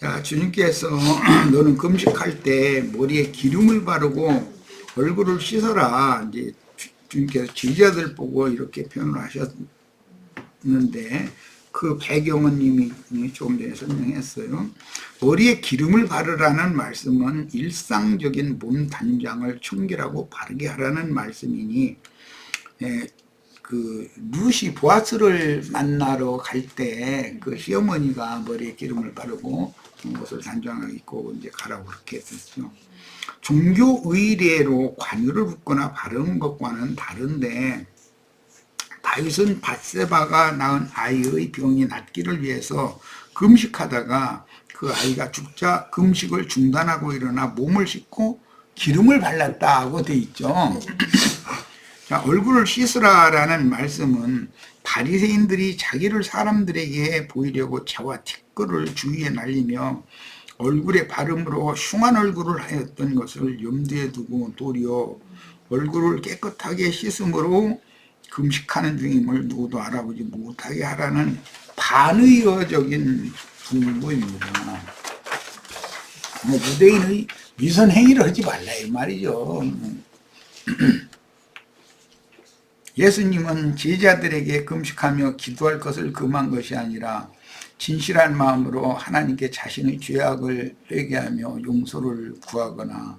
자, 주님께서 너는 금식할 때 머리에 기름을 바르고 얼굴을 씻어라. 이제 주님께서 제자들 보고 이렇게 표현을 하셨는데 그 배경은 이미 조금 전에 설명했어요. 머리에 기름을 바르라는 말씀은 일상적인 몸 단장을 청결하고 바르게 하라는 말씀이니, 그 루시 보아스를 만나러 갈 때 그 시어머니가 머리에 기름을 바르고 옷을 단정하게 입고 이제 가라고 그렇게 했었죠. 종교 의례로 관유를 붓거나 바르는 것과는 다른데, 다윗은 밧세바가 낳은 아이의 병이 낫기를 위해서 금식하다가 그 아이가 죽자 금식을 중단하고 일어나 몸을 씻고 기름을 발랐다고 돼 있죠. 자, 얼굴을 씻으라라는 말씀은 바리새인들이 자기를 사람들에게 보이려고 재와 티끌을 주위에 날리며 얼굴에 바름으로 흉한 얼굴을 하였던 것을 염두에 두고 도리어 얼굴을 깨끗하게 씻음으로 금식하는 중임을 누구도 알아보지 못하게 하라는 반의어적인 분부입니다. 유대인의 위선 행위를 하지 말라 이 말이죠. 예수님은 제자들에게 금식하며 기도할 것을 금한 것이 아니라 진실한 마음으로 하나님께 자신의 죄악을 회개하며 용서를 구하거나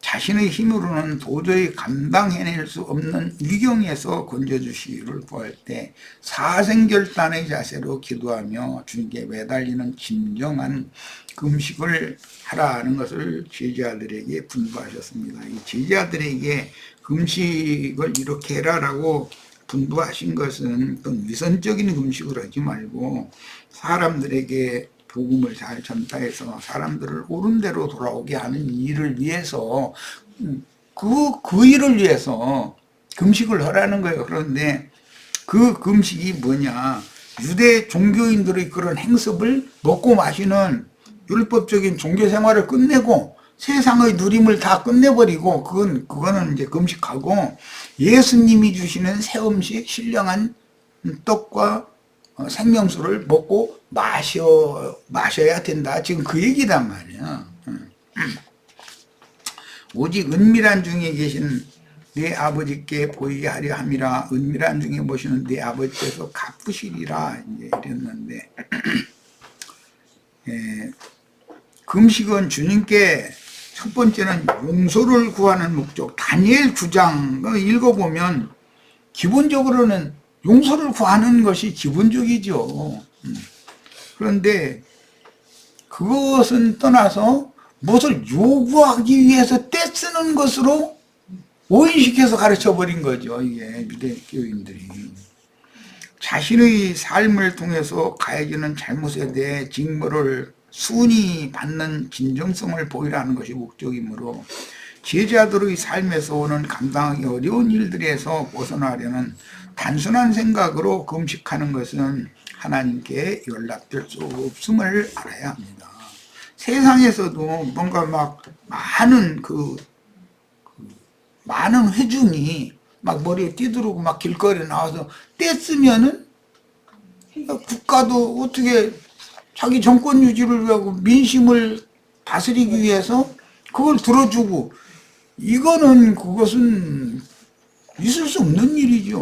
자신의 힘으로는 도저히 감당해낼 수 없는 위경에서 건져주시기를 구할 때 사생결단의 자세로 기도하며 주님께 매달리는 진정한 금식을 하라는 것을 제자들에게 분부하셨습니다. 이 제자들에게 금식을 이렇게 해라라고 분부하신 것은 어떤 위선적인 금식을 하지 말고 사람들에게 복음을 잘 전파해서 사람들을 옳은 대로 돌아오게 하는 일을 위해서 그 일을 위해서 금식을 하라는 거예요. 그런데 그 금식이 뭐냐, 유대 종교인들의 그런 행습을 먹고 마시는 율법적인 종교 생활을 끝내고 세상의 누림을 다 끝내버리고 그거는 이제 금식하고 예수님이 주시는 새 음식 신령한 떡과 생명수를 먹고 마셔야 된다. 지금 그 얘기단 말이야. 오직 은밀한 중에 계신 내 아버지께 보이게 하려 함이라. 은밀한 중에 모시는 내 아버지께서 갚으시리라. 이제 이랬는데, 금식은 주님께 첫 번째는 용서를 구하는 목적. 다니엘 9장 읽어보면 기본적으로는 용서를 구하는 것이 기본적이죠. 그런데 그것은 떠나서 무엇을 요구하기 위해서 떼쓰는 것으로 오인시켜서 가르쳐버린 거죠. 이게 유대교인들이. 자신의 삶을 통해서 가해지는 잘못에 대해 징벌을 순히 받는 진정성을 보이라는 것이 목적이므로 제자들의 삶에서 오는 감당하기 어려운 일들에서 벗어나려는 단순한 생각으로 금식하는 것은 하나님께 연락될 수 없음을 알아야 합니다. 세상에서도 뭔가 막 많은 회중이 막 머리에 띠두르고 막 길거리에 나와서 떼쓰면은 국가도 어떻게 자기 정권 유지를 위하고 민심을 다스리기 위해서 그걸 들어주고, 그것은 있을 수 없는 일이죠.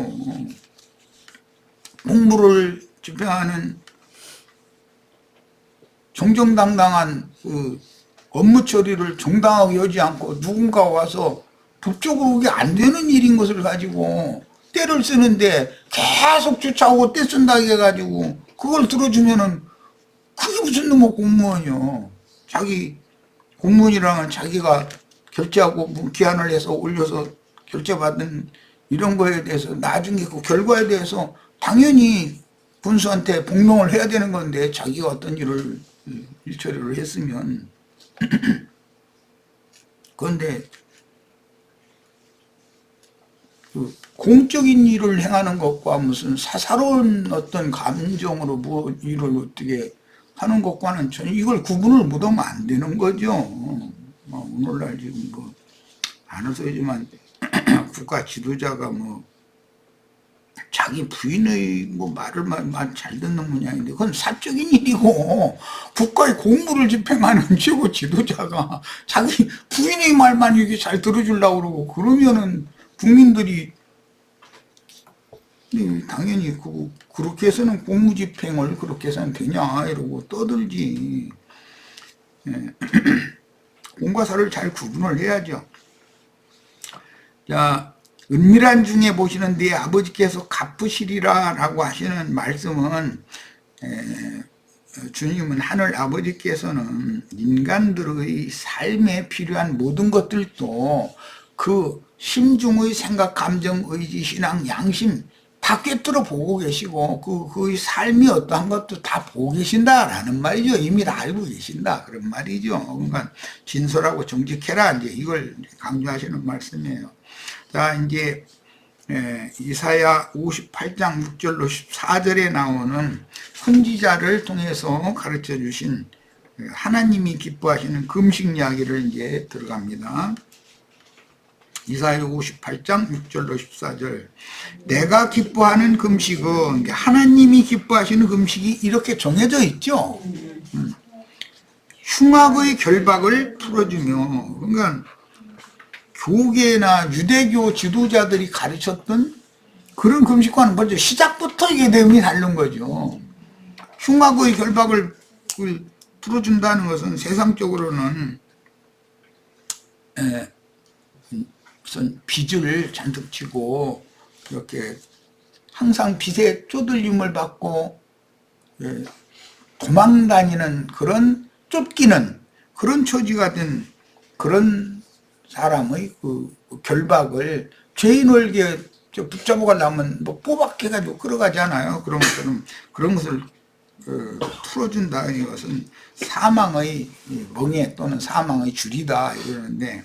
공무를 집행하는 정정당당한 그 업무 처리를 정당하게 여지 않고 누군가 와서 법적으로 그게 안 되는 일인 것을 가지고 떼를 쓰는데 계속 쫓아오고 떼 쓴다고 해가지고 그걸 들어주면은 그게 무슨 놈의 공무원이요. 자기 공무원이라면 자기가 결제하고 기한을 해서 올려서 결제받은 이런 거에 대해서 나중에 그 결과에 대해서 당연히 군수한테 복명을 해야 되는 건데, 자기가 어떤 일을 일처리를 했으면. 그런데 그 공적인 일을 행하는 것과 무슨 사사로운 어떤 감정으로 뭐 일을 어떻게 하는 것과는 전혀 이걸 구분을 못하면 안 되는 거죠. 오늘날 지금 안 웃어지만 국가 지도자가 자기 부인의 뭐 말을 잘 듣는 모양인데 그건 사적인 일이고 국가의 공무를 집행하는 최고 지도자가 자기 부인의 말만 이렇게 잘 들어주려고 그러고 그러면은 국민들이 당연히 그렇게 해서는 공무집행을 그렇게 해서는 되냐 이러고 떠들지. 예. 공과 사를 잘 구분을 해야죠. 자, 은밀한 중에 보시는 네 아버지께서 갚으시리라 라고 하시는 말씀은 주님은 하늘 아버지께서는 인간들의 삶에 필요한 모든 것들도 그 심중의 생각, 감정, 의지, 신앙, 양심 다 꿰뚫어 보고 계시고 그의 삶이 어떠한 것도 다 보고 계신다라는 말이죠. 이미 다 알고 계신다 그런 말이죠. 그러니까 진솔하고 정직해라 이제 이걸 강조하시는 말씀이에요. 자, 이제 이사야 58장 6절로 14절에 나오는 선지자를 통해서 가르쳐 주신 하나님이 기뻐하시는 금식 이야기를 이제 들어갑니다. 이사야 58장 6절로 14절. 내가 기뻐하는 금식은 하나님이 기뻐하시는 금식이 이렇게 정해져 있죠. 흉악의 결박을 풀어주며, 그러니까 교계나 유대교 지도자들이 가르쳤던 그런 금식과는 먼저 시작부터 이게 내용이 다른 거죠. 흉악의 결박을 풀어준다는 것은 세상적으로는 우선 빚을 잔뜩 지고 이렇게 항상 빚에 쪼들림을 받고 도망다니는 그런 쫓기는 그런 처지가 된 그런 사람의 그 결박을 죄인을 붙잡아 가려면 뭐 뽑아해가지고 끌어가잖아요. 그런 것을 풀어준다. 이것은 사망의 멍에 또는 사망의 줄이다 이러는데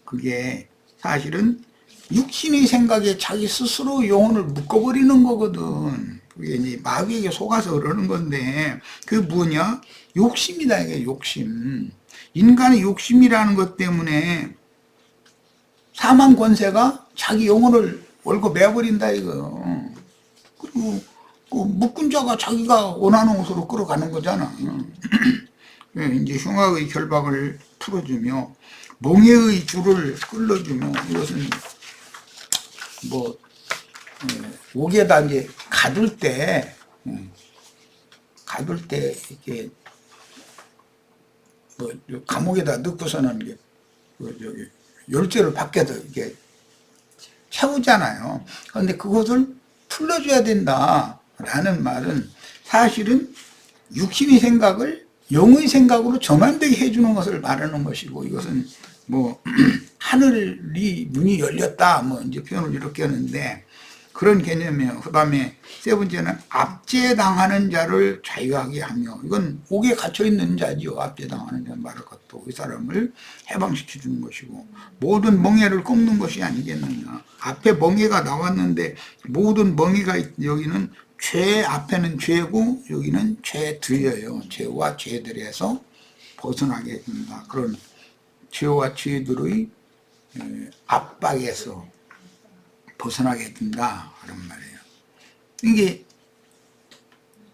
그게 사실은 육신의 생각에 자기 스스로 영혼을 묶어버리는 거거든. 그게 이제 마귀에게 속아서 그러는 건데 그게 뭐냐? 욕심이다. 이게 욕심. 인간의 욕심이라는 것 때문에 사망 권세가 자기 영혼을 월고 매버린다 이거. 그리고 그 묶은 자가 자기가 원하는 곳으로 끌어가는 거잖아. 이제 흉악의 결박을 풀어주며 멍에의 줄을 끌어주며 이것은 뭐 옥에다 이제 가둘 때 이렇게 뭐 감옥에다 넣고서는 이게 저기 열쇠를 밖에서 이렇게 채우잖아요. 그런데 그것을 풀어줘야 된다라는 말은 사실은 육신의 생각을 영의 생각으로 전환되게 해주는 것을 말하는 것이고 이것은 뭐 하늘이 문이 열렸다 뭐 이제 표현을 이렇게 하는데 그런 개념이에요. 그 다음에 세 번째는 압제당하는 자를 자유하게 하며 이건 옥에 갇혀있는 자지요. 압제당하는 자 말할 것도 이 사람을 해방시켜 주는 것이고 모든 멍에를 꺾는 것이 아니겠느냐. 앞에 멍에가 나왔는데 모든 멍에가 여기는 죄 앞에는 죄고 여기는 죄들이에요. 죄와 죄들에서 벗어나게 된다. 그런 죄와 죄들의 압박에서 벗어나게 된다 그런 말이에요. 이게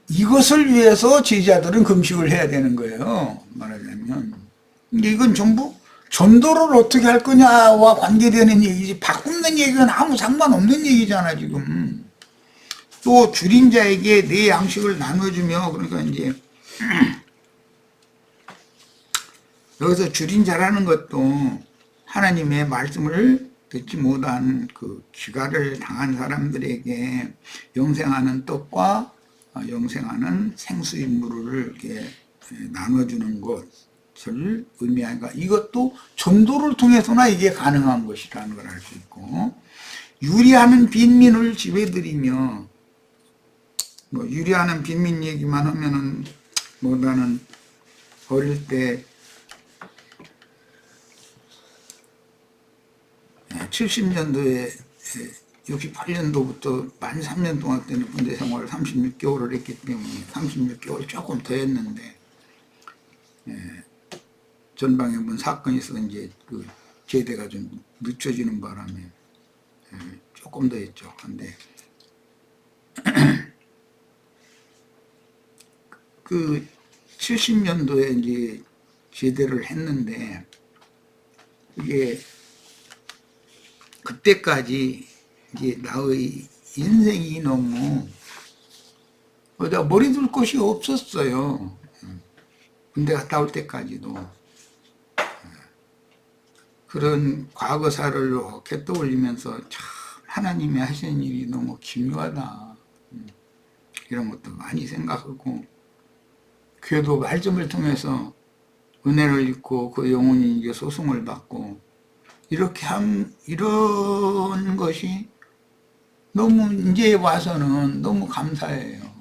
이것을 위해서 제자들은 금식을 해야 되는 거예요. 말하자면 이건 전부 전도를 어떻게 할 거냐와 관계되는 얘기지 바꾸는 얘기는 아무 상관없는 얘기잖아 지금. 또 줄인 자에게 내 양식을 나눠주며 그러니까 이제 여기서 줄인 자라는 것도 하나님의 말씀을 듣지 못한 그 귀가를 당한 사람들에게 영생하는 떡과 영생하는 생수의 물을 이렇게 나눠주는 것을 의미하니까 이것도 전도를 통해서나 이게 가능한 것이라는 걸 알 수 있고 유리하는 빈민을 지배드리며 뭐 유리하는 빈민 얘기만 하면은 뭐 나는 어릴 때 70년도에 68년도부터 만 3년 동안 때는 군대 생활을 36개월을 했기 때문에 36개월 조금 더 했는데 전방에 문 사건이 있어서 이제 그 제대가 좀 늦춰지는 바람에 조금 더 했죠. 근데 그 70년도에 이제 제대를 했는데 이게 그때까지 이제 나의 인생이 너무 내가 머리 둘 곳이 없었어요. 군대 갔다 올 때까지도 그런 과거사를 이렇게 떠올리면서 참 하나님이 하신 일이 너무 기묘하다 이런 것도 많이 생각하고 그래도 말씀을 통해서 은혜를 입고 그 영혼이 이제 소송을 받고 이렇게 이런 것이 너무 이제 와서는 너무 감사해요.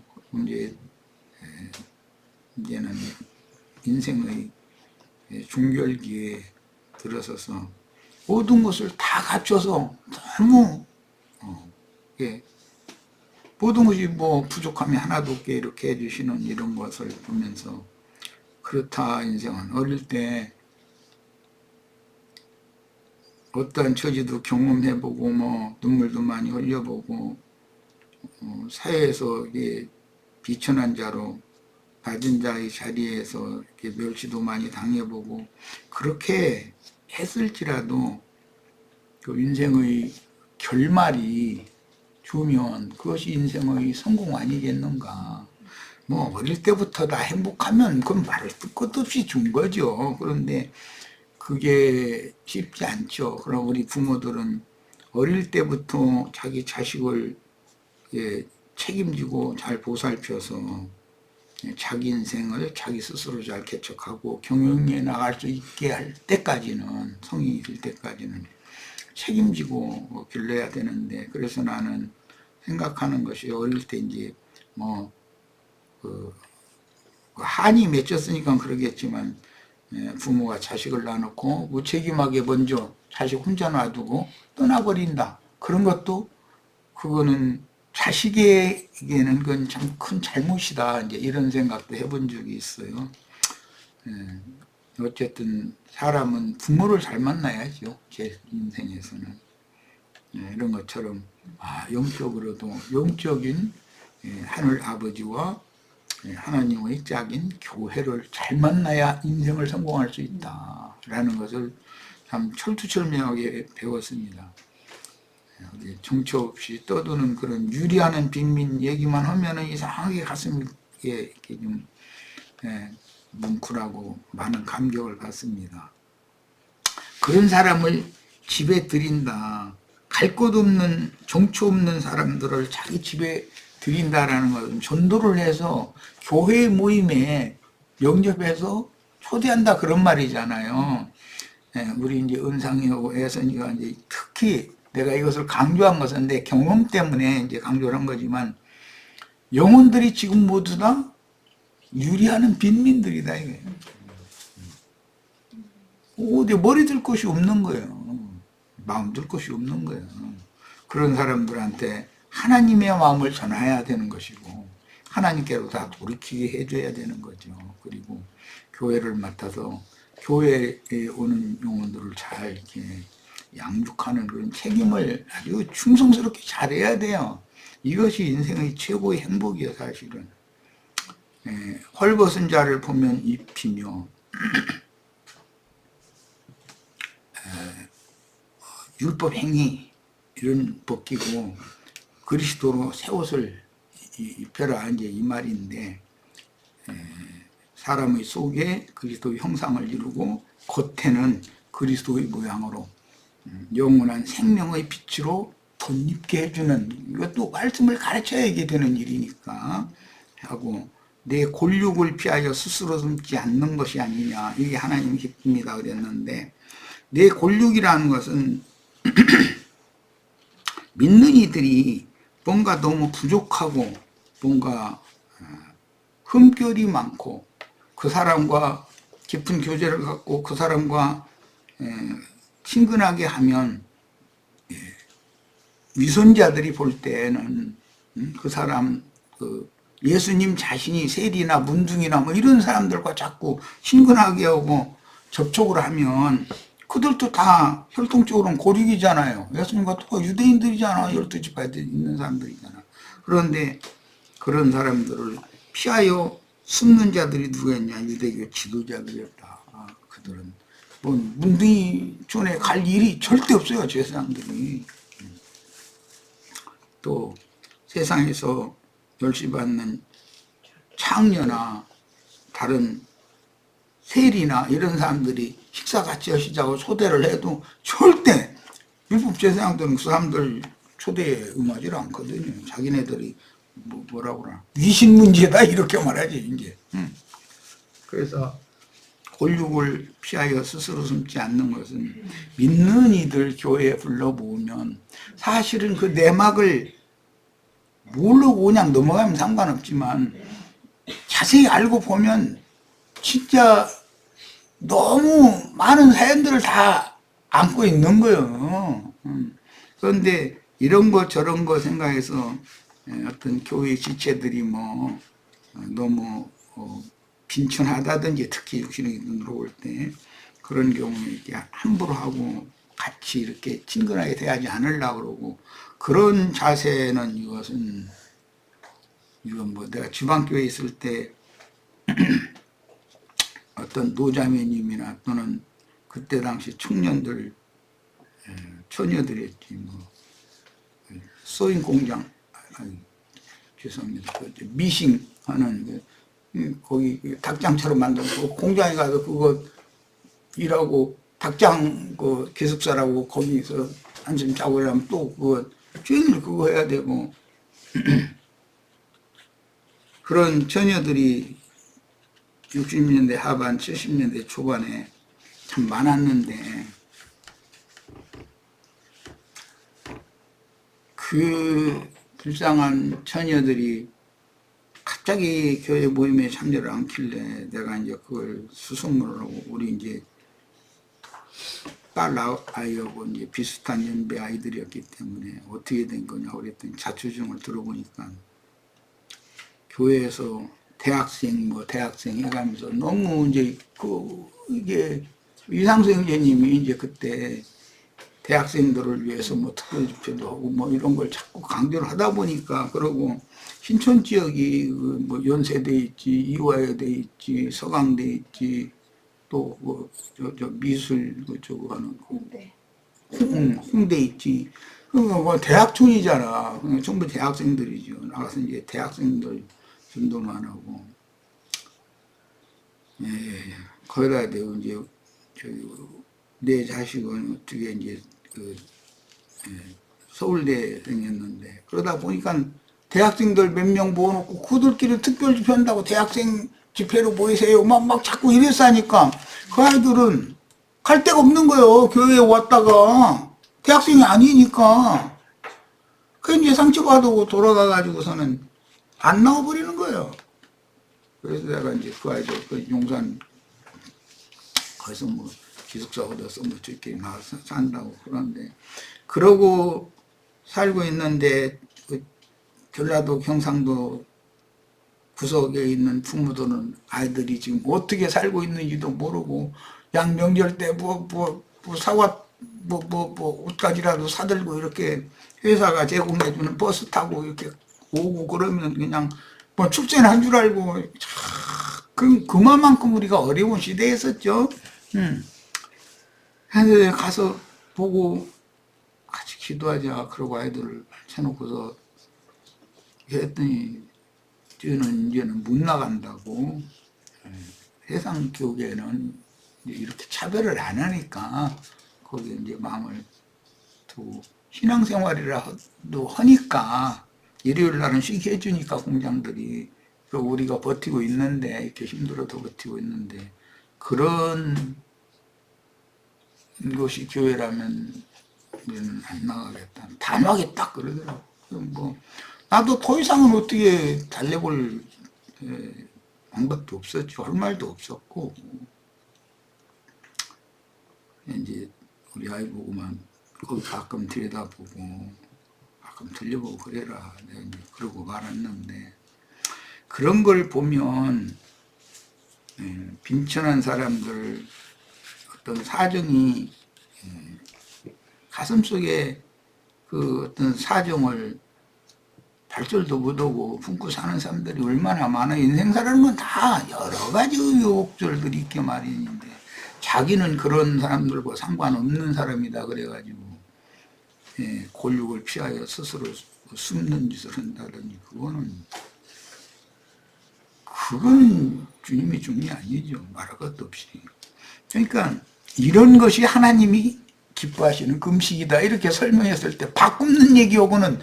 이제는 인생의 중결기에 들어서서 모든 것을 다 갖춰서 너무 모든 것이 뭐 부족함이 하나도 없게 이렇게 해주시는 이런 것을 보면서 그렇다 인생은 어릴 때 어떠한 처지도 경험해보고 뭐 눈물도 많이 흘려보고 사회에서 비천한 자로 낮은 자의 자리에서 이렇게 멸시도 많이 당해보고 그렇게 했을지라도 그 인생의 결말이 주면 그것이 인생의 성공 아니겠는가. 뭐 어릴 때부터 다 행복하면 그건 말할 것도 없이 준 거죠. 그런데 그게 쉽지 않죠. 그럼 우리 부모들은 어릴 때부터 자기 자식을 책임지고 잘 보살펴서 자기 인생을 자기 스스로 잘 개척하고 경영에 나갈 수 있게 할 때까지는, 성인이 될 때까지는 책임지고 길러야 되는데, 그래서 나는 생각하는 것이 어릴 때 이제 한이 맺혔으니까 그러겠지만 부모가 자식을 낳아놓고 무책임하게 먼저 자식 혼자 놔두고 떠나버린다. 그런 것도 그거는 자식에게는 그건 참 큰 잘못이다. 이제 이런 생각도 해본 적이 있어요. 어쨌든 사람은 부모를 잘 만나야죠. 제 인생에서는. 이런 것처럼 영적으로도 영적인 하늘 아버지와 하나님의 짝인 교회를 잘 만나야 인생을 성공할 수 있다라는 것을 참 철두철미하게 배웠습니다. 정처 없이 떠도는 그런 유리하는 빈민 얘기만 하면은 이상하게 가슴이 이렇게 좀 뭉클하고 많은 감격을 받습니다. 그런 사람을 집에 들인다. 갈 곳 없는 정처 없는 사람들을 자기 집에 들인다라는 것은 전도를 해서 교회 모임에 영접해서 초대한다 그런 말이잖아요. 우리 이제 은상이하고 애선이가 이제 특히 내가 이것을 강조한 것은 내 경험 때문에 이제 강조를 한 거지만 영혼들이 지금 모두 다 유리하는 빈민들이다 이게. 어디 머리 들 곳이 없는 거예요. 마음 들 곳이 없는 거예요. 그런 사람들한테 하나님의 마음을 전해야 되는 것이고 하나님께로 다 돌이키게 해줘야 되는 거죠. 그리고 교회를 맡아서 교회에 오는 영혼들을 잘 이렇게 양육하는 그런 책임을 아주 충성스럽게 잘해야 돼요. 이것이 인생의 최고의 행복이에요, 사실은. 헐벗은 자를 보면 입히며 율법 행위 이런 벗기고 그리스도로 새 옷을 입혀라 이제 이 말인데 사람의 속에 그리스도의 형상을 이루고 겉에는 그리스도의 모양으로 영원한 생명의 빛으로 덧입게 해주는 이것도 말씀을 가르쳐야 되는 일이니까 하고 내 골육을 피하여 스스로 숨지 않는 것이 아니냐 이게 하나님의 기쁨이다 그랬는데 내 골육이라는 것은 믿는 이들이 뭔가 너무 부족하고 뭔가 흠결이 많고 그 사람과 깊은 교제를 갖고 그 사람과 친근하게 하면 위선자들이 볼 때는 그 사람 예수님 자신이 세리나 문둥이나 뭐 이런 사람들과 자꾸 친근하게 하고 접촉을 하면 그들도 다 혈통적으로는 고륙이잖아요. 예수님과 또 유대인들이잖아. 12지파에 있는 사람들이잖아. 그런데 그런 사람들을 피하여 숨는 자들이 누구였냐? 유대교 지도자들이었다. 그들은 뭐 문둥이촌에 갈 일이 절대 없어요. 제사장들이. 또 세상에서 멸시받는 창녀나 다른 세리나 이런 사람들이 식사 같이 하시자고 초대를 해도 절대 율법 제사장들은 그 사람들 초대에 응하지 않거든요. 자기네들이 뭐라고 그러나 귀신 문제다 이렇게 말하지 이제. 그래서 골육을 피하여 스스로 숨지 않는 것은 믿는 이들 교회에 불러 모으면 사실은 그 내막을 모르고 그냥 넘어가면 상관없지만 자세히 알고 보면 진짜 너무 많은 사연들을 다 안고 있는 거예요. 그런데 이런 거 저런 거 생각해서 어떤 교회 지체들이 뭐 너무 빈천하다든지 특히 육신의 눈으로 올 때 그런 경우에 이렇게 함부로 하고 같이 이렇게 친근하게 대하지 않으려고 그러고 그런 자세는 이건 뭐 내가 지방교회에 있을 때 어떤 노자매님이나 또는 그때 당시 청년들 처녀들이었지 뭐 소인 공장 죄송합니다 미싱하는 거기 닭장처럼 만들고 공장에 가서 그거 일하고 닭장 그 기숙사라고 거기서 한숨 자고 이러면 또 그거 종일 그거 해야 되고 그런 처녀들이 60년대 하반 70년대 초반에 참 많았는데 그 불쌍한 처녀들이 갑자기 교회 모임에 참여를 않길래 내가 이제 그걸 수습을 하고 우리 이제 딸 아이하고 이제 비슷한 연배 아이들이었기 때문에 어떻게 된 거냐 그랬더니 자초지종을 들어보니까 교회에서 대학생 해가면서 너무 이제 이게 이상수 형제님이 이제 그때 대학생들을 위해서 뭐 특별 집회도 하고 뭐 이런 걸 자꾸 강조를 하다 보니까 그러고 신촌 지역이 뭐 연세대 있지 이화여대 있지 서강대 있지 또 뭐 저 미술 저거 하는 홍대 있지 그거 뭐 대학촌이잖아 전부 대학생들이죠 나가서 이제 대학생들 전도만 하고 예, 거기다 대고 이제 내 자식은 어떻게 이제 서울대생이었는데 그러다 보니까 대학생들 몇 명 모아놓고 그들끼리 특별 집회 한다고 대학생 집회로 모이세요 막 자꾸 이래서 하니까 그 아이들은 갈 데가 없는 거예요. 교회에 왔다가 대학생이 아니니까 그 이제 상처받고 돌아가가지고서는 안 나와버리는 거예요. 그래서 내가 이제 그 아이들 그 용산 거기서 뭐 기숙사 얻어서 뭐 저렇게 나와서 산다고 그러는데 그러고 살고 있는데 그 전라도 경상도 구석에 있는 부모들은 아이들이 지금 어떻게 살고 있는지도 모르고 양 명절 때 뭐 사과 옷가지라도 사들고 이렇게 회사가 제공해주는 버스 타고 이렇게 오고 그러면 그냥 뭐 축제는 한 줄 알고 그만큼 우리가 어려운 시대였었죠. 그래서 가서 보고 같이 기도하자 그러고 아이들을 쳐놓고서 했더니 이제는 못 나간다고 세상 교계는 이렇게 차별을 안 하니까 거기에 이제 마음을 두고 신앙생활이라도 하니까 일요일 날은 쉬게 해주니까 공장들이 우리가 버티고 있는데 이렇게 힘들어도 버티고 있는데 그런 것이 교회라면 우리는 안 나가겠다. 단호하게 딱 그러더라고. 뭐 나도 더 이상은 어떻게 달래볼 방법도 없었죠. 할 말도 없었고 이제 우리 아이 보고만 거기 가끔 들여다보고 가끔 들려보고 그래라 내가 이제 그러고 말았는데 그런 걸 보면 빈천한 사람들 어떤 사정이 가슴속에 그 어떤 사정을 발설도 못하고 품고 사는 사람들이 얼마나 많아. 인생사라는 건 다 여러 가지 의욕절들이 있게 마련인데 자기는 그런 사람들과 상관없는 사람이다 그래가지고 곤욕을 피하여 스스로 숨는 짓을 한다더니 그건 주님의 종이 아니죠. 말할 것도 없이. 그러니까 이런 것이 하나님이 기뻐하시는 금식이다 이렇게 설명했을 때 바꾸는 얘기하고는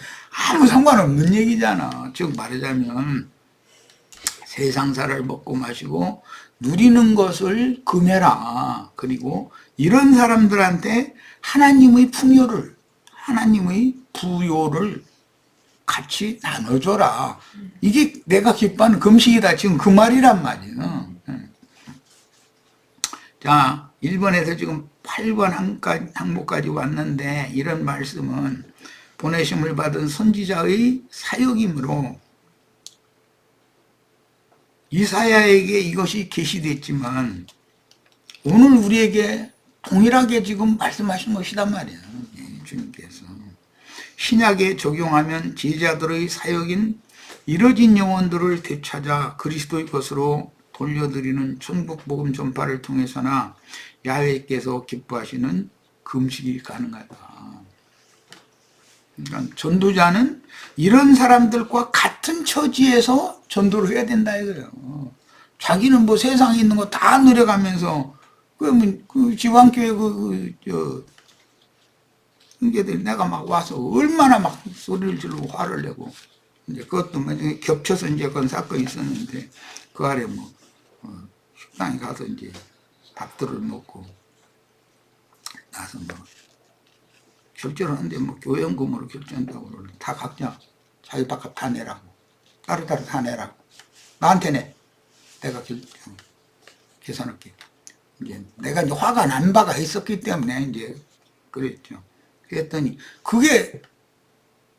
아무 상관없는 얘기잖아. 즉 말하자면 세상사를 먹고 마시고 누리는 것을 금해라. 그리고 이런 사람들한테 하나님의 풍요를 하나님의 부요를 같이 나눠줘라. 이게 내가 기뻐하는 금식이다. 지금 그 말이란 말이에요. 자, 1번에서 지금 8번 항목까지 왔는데 이런 말씀은 보내심을 받은 선지자의 사역이므로 이사야에게 이것이 계시됐지만 오늘 우리에게 동일하게 지금 말씀하신 것이란 말이에요. 주님께서. 신약에 적용하면 제자들의 사역인 이뤄진 영혼들을 되찾아 그리스도의 것으로 돌려드리는 천국 복음 전파를 통해서나 야훼께서 기뻐하시는 금식이 가능하다. 그러니까 전도자는 이런 사람들과 같은 처지에서 전도를 해야 된다 이거예요. 자기는 뭐 세상에 있는 거 다 누려가면서 그 지방교회 형제들이 내가 막 와서 얼마나 막 소리를 지르고 화를 내고 이제 그것도 뭐 겹쳐서 이제 그런 사건이 있었는데 그 아래 뭐 식당에 가서 이제 밥들을 먹고 나서 뭐 결제를 하는데 뭐 교회연금으로 결제한다고 그러는데 다 각자 자기 밥값 다 내라고 따로따로 다 내라고 나한테 내 내가 계산할게. 이제 내가 이제 화가 난 바가 있었기 때문에 이제 그랬죠. 그랬더니 그게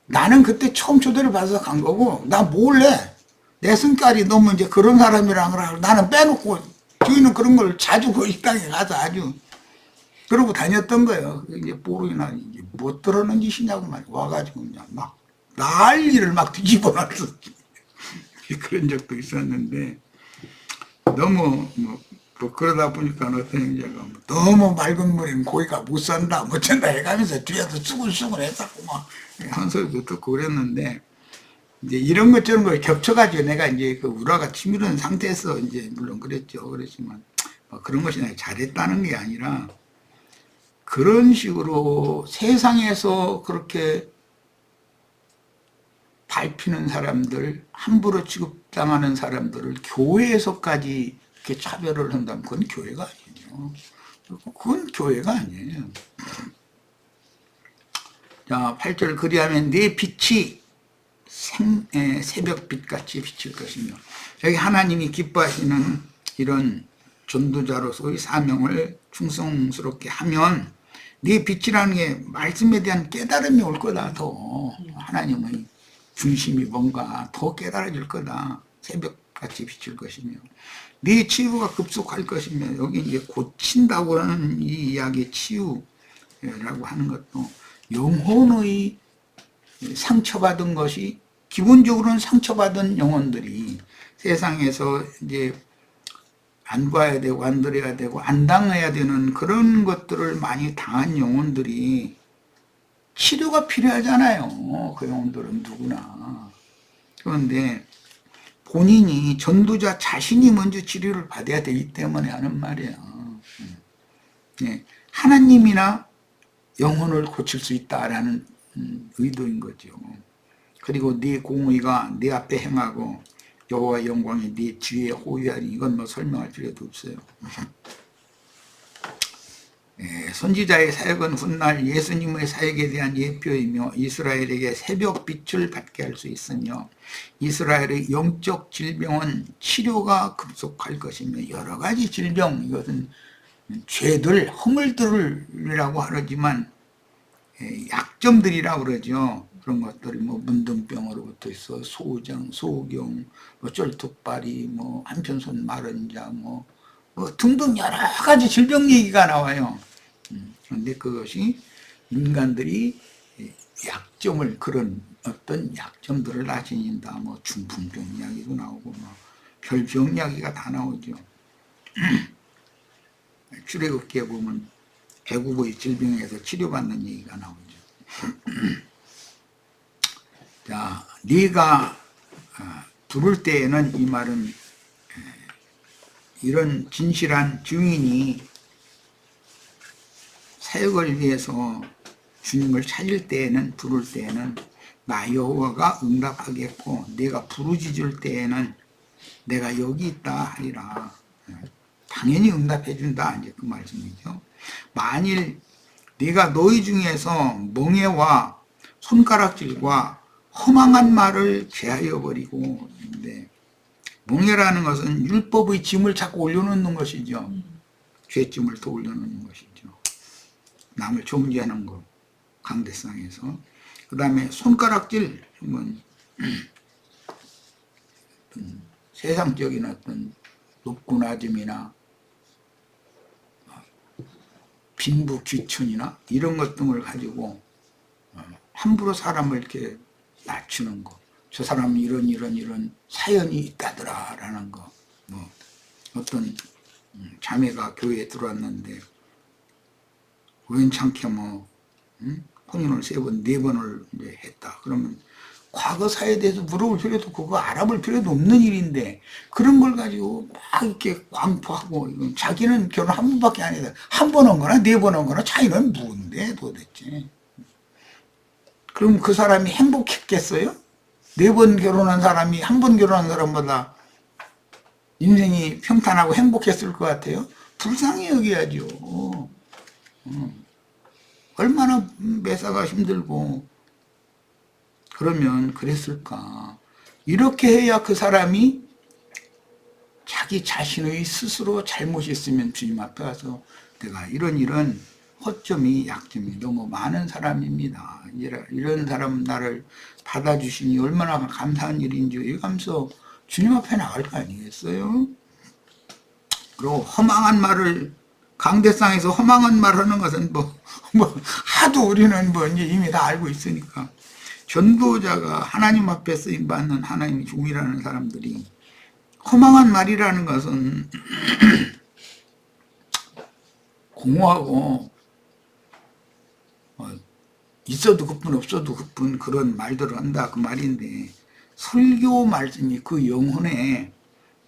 나는 그때 처음 초대를 받아서 간 거고 나 몰래 내 성깔이 너무 이제 그런 사람이라 그러고 나는 빼놓고 저희는 그런 걸 자주 그 식당에 가서 아주 그러고 다녔던 거예요. 이제 뽀로이나 이제 못 들어는 짓이냐고 말이야. 와가지고 그냥 막 난리를 막 뒤집어 놨었지. 그런 적도 있었는데 너무 뭐 그러다 보니까 어떤 형제가 너무 맑은 물엔 고기가 못 산다 못 찬다 해가면서 뒤에서 수근수근 했었고 막 한 소리도 듣고 그랬는데 이제 이런 것 저런 걸 겹쳐가지고 내가 이제 그 우라가 치밀은 상태에서 이제 물론 그랬죠. 그렇지만 뭐 그런 것이 내가 잘했다는 게 아니라 그런 식으로 세상에서 그렇게 밟히는 사람들, 함부로 취급당하는 사람들을 교회에서까지 이렇게 차별을 한다면 그건 교회가 아니에요. 그건 교회가 아니에요. 자, 8절 그리하면 내 빛이 새벽빛같이 비칠 것이며 여기 하나님이 기뻐하시는 이런 전도자로서의 사명을 충성스럽게 하면 네 빛이라는 게 말씀에 대한 깨달음이 올 거다. 더 하나님의 중심이 뭔가 더 깨달아질 거다. 새벽같이 비칠 것이며 네 치유가 급속할 것이며 여기 이제 고친다고 하는 이 이야기의 치유라고 하는 것도 영혼의 상처받은 것이 기본적으로는 상처받은 영혼들이 세상에서 이제 안 봐야 되고 안 들어야 되고 안 당해야 되는 그런 것들을 많이 당한 영혼들이 치료가 필요하잖아요. 그 영혼들은 누구나. 그런데 본인이 전도자 자신이 먼저 치료를 받아야 되기 때문에 하는 말이에요. 하나님이나 영혼을 고칠 수 있다라는 의도인 거죠. 그리고 네 공의가 네 앞에 행하고 여호와 영광이 네 뒤에 호위하니 이건 뭐 설명할 필요도 없어요. 선지자의 사역은 훗날 예수님의 사역에 대한 예표이며 이스라엘에게 새벽 빛을 받게 할 수 있으며 이스라엘의 영적 질병은 치료가 급속할 것이며 여러 가지 질병 이것은 죄들 허물들이라고 하지만 약점들이라고 그러죠. 그런 것들이 뭐 문둥병으로부터 있어 소장, 소경, 뭐 쫄뚝발이, 뭐 한편손 마른 자, 뭐 등등 여러 가지 질병 얘기가 나와요. 그런데 그것이 인간들이 약점을 그런 어떤 약점들을 다 지닌다. 뭐 중풍병 이야기도 나오고 뭐 별병 이야기가 다 나오죠. 출애굽기에 보면 애국의 질병에서 치료받는 얘기가 나오죠. 자, 네가 부를 때에는, 이 말은 이런 진실한 증인이 사역을 위해서 주님을 찾을 때에는, 부를 때에는 나 여호와가 응답하겠고, 내가 부르짖을 때에는 내가 여기 있다 하리라. 당연히 응답해 준다, 이제 그 말씀이죠. 만일 네가 너희 중에서 멍에와 손가락질과 허망한 말을 제하여 버리고, 근데 멍에라는 것은 율법의 짐을 자꾸 올려놓는 것이죠. 죄짐을 더 올려놓는 것이죠. 남을 정죄하는 것, 강대상에서. 그 다음에 손가락질, 세상적인 어떤 높고 낮음이나 빈부 귀천이나 이런 것 등을 가지고 함부로 사람을 이렇게 낮추는 거, 저 사람이 이런 사연이 있다더라 라는 거. 뭐 어떤 자매가 교회에 들어왔는데 우연찮게 뭐 혼인을 3번, 4번을 이제 했다. 그러면 과거사에 대해서 물어볼 필요도, 그거 알아볼 필요도 없는 일인데, 그런 걸 가지고 막 이렇게 광포하고, 자기는 결혼 한 번밖에 안 했다. 한 번 한 거나 4번 한 거나 차이는 뭔데 도대체. 그럼 그 사람이 행복했겠어요? 4번 결혼한 사람이 한 번 결혼한 사람보다 인생이 평탄하고 행복했을 것 같아요? 불쌍히 여겨야죠. 얼마나 매사가 힘들고 그러면 그랬을까. 이렇게 해야 그 사람이 자기 자신의 스스로 잘못이 있으면 주님 앞에 가서 내가 이런 허점이, 약점이 너무 많은 사람입니다. 이런 사람 나를 받아주시니 얼마나 감사한 일인지 이러면서 주님 앞에 나갈 거 아니겠어요? 그리고 허망한 말을, 강대상에서 허망한 말 하는 것은 뭐 하도 우리는 뭐 이제 이미 다 알고 있으니까. 전도자가 하나님 앞에 쓰임받는 하나님의 종이라는 사람들이 허망한 말이라는 것은 공허하고 있어도 그뿐 없어도 그뿐 그런 말들을 한다 그 말인데, 설교 말씀이 그 영혼에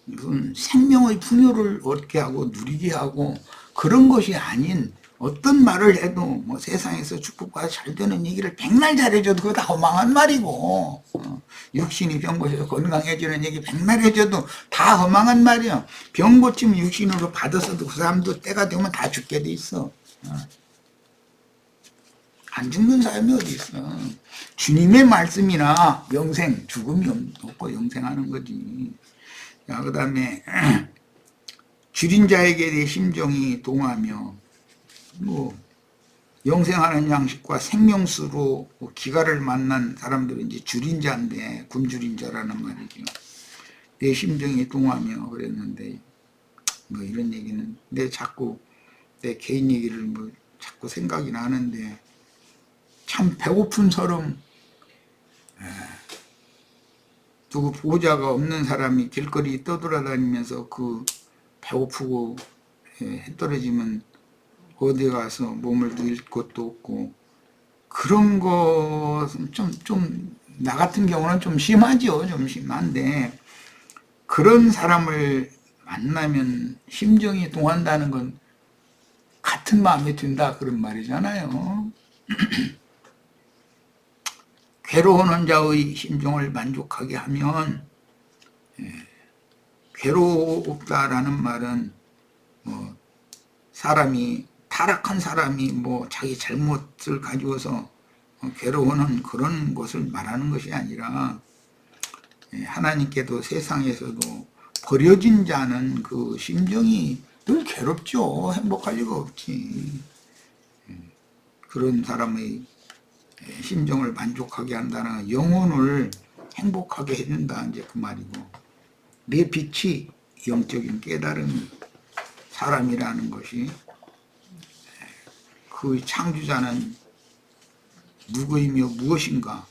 무슨 생명의 풍요를 얻게 하고 누리게 하고 그런 것이 아닌, 어떤 말을 해도 뭐 세상에서 축복받아 잘 되는 얘기를 백날 잘해줘도 그거 다 허망한 말이고, 육신이 병 고쳐서 건강해지는 얘기 백날 해줘도 다 허망한 말이야. 병 고치면 육신으로 받았어도 그 사람도 때가 되면 다 죽게 돼 있어. 안 죽는 사람이 어디 있어. 주님의 말씀이나 영생, 죽음이 없고 영생하는 거지. 그 다음에 줄인 자에게 내 심정이 동하며, 뭐 영생하는 양식과 생명수로 기가를 만난 사람들은 이제 줄인 자인데, 굶주린 자라는 말이죠. 내 심정이 동하며 그랬는데, 뭐 이런 얘기는 자꾸 내 개인 얘기를 뭐 자꾸 생각이 나는데, 참 배고픈 사람, 누구 보호자가 없는 사람이 길거리 떠돌아다니면서 그 배고프고 해 떨어지면 어디 가서 몸을 누일 곳도 없고, 그런 것은 나 같은 경우는 좀 심하죠. 좀 심한데, 그런 사람을 만나면 심정이 동한다는 건 같은 마음이 든다 그런 말이잖아요. 괴로워하는 자의 심정을 만족하게 하면, 괴롭다라는 말은 뭐 사람이, 타락한 사람이 뭐 자기 잘못을 가지고서 괴로워하는 그런 것을 말하는 것이 아니라, 하나님께도 세상에서도 버려진 자는 그 심정이 늘 괴롭죠. 행복할 리가 없지. 그런 사람의 심정을 만족하게 한다는, 영혼을 행복하게 해준다 이제 그 말이고, 내 빛이 영적인 깨달음이, 사람이라는 것이 그 창조자는 누구이며 무엇인가,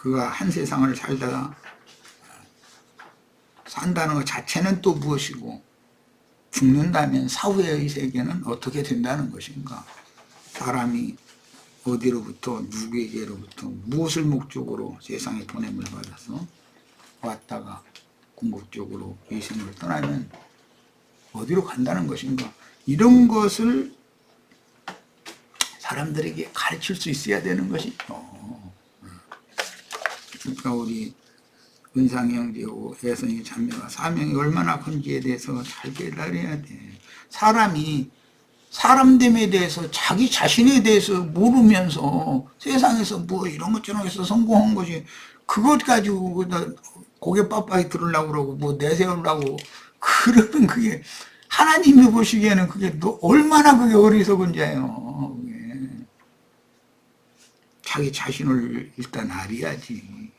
그가 한 세상을 살다가 산다는 것 자체는 또 무엇이고 죽는다면 사후의 세계는 어떻게 된다는 것인가? 사람이 어디로부터 누구에게로부터 무엇을 목적으로 세상에 보냄을 받아서 왔다가 궁극적으로 이 생을 떠나면 어디로 간다는 것인가? 이런 것을 사람들에게 가르칠 수 있어야 되는 것이죠. 그러니까 우리 은상이 형제하고 예선이 자매가 사명이 얼마나 큰지에 대해서 잘 깨달아야 돼. 사람이 사람됨에 대해서 자기 자신에 대해서 모르면서 세상에서 뭐 이런 것 저런 것에서 성공한 것이 그것 가지고 고개 빳빳이 들으려고 그러고 뭐 내세우려고 그러면 그게 하나님이 보시기에는 그게 얼마나 그게 어리석은 자예요. 자기 자신을 일단 알아야지.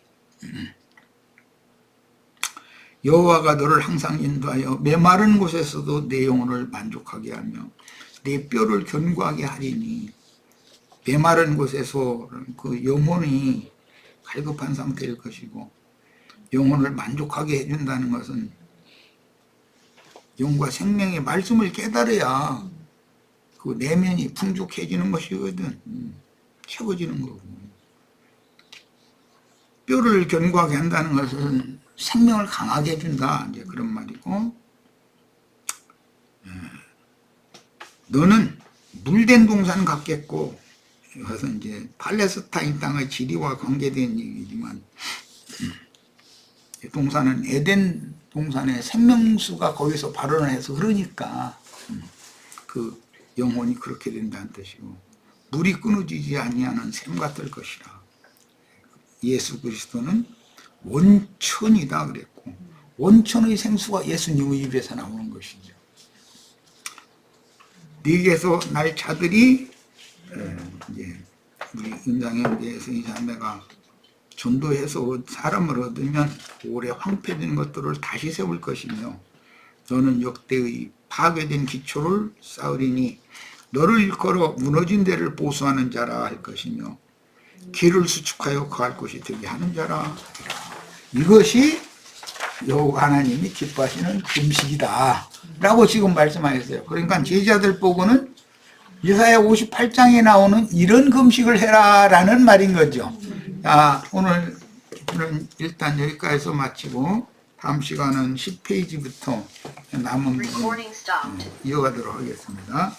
여호와가 너를 항상 인도하여 메마른 곳에서도 내 영혼을 만족하게 하며 내 뼈를 견고하게 하리니. 메마른 곳에서 그 영혼이 갈급한 상태일 것이고 영혼을 만족하게 해준다는 것은 영과 생명의 말씀을 깨달아야 그 내면이 풍족해지는 것이거든. 채워지는 거고. 뼈를 견고하게 한다는 것은 생명을 강하게 해준다, 이제 그런 말이고, 너는 물된 동산 같겠고, 이것은 이제 팔레스타인 땅의 지리와 관계된 얘기지만, 동산은 에덴 동산의 생명수가 거기서 발원해서 흐르니까 그 영혼이 그렇게 된다는 뜻이고, 물이 끊어지지 아니하는 샘 같을 것이라. 예수 그리스도는 원천이다 그랬고, 원천의 생수가 예수님의 입에서 나오는 것이죠. 네게서 날 자들이 이제 우리 은장형제에서 이 자매가 전도해서 사람을 얻으면 오래 황폐된 것들을 다시 세울 것이며, 너는 역대의 파괴된 기초를 쌓으리니 너를 일컬어 무너진 데를 보수하는 자라 할 것이며 길을 수축하여 거할 곳이 되게 하는 자라. 이것이 여호와 하나님이 기뻐하시는 금식이다 라고 지금 말씀하셨어요. 그러니까 제자들 보고는 이사야 58장에 나오는 이런 금식을 해라 라는 말인 거죠. 오늘은 일단 여기까지서 마치고 다음 시간은 10페이지부터 남은 부분 이어가도록 하겠습니다.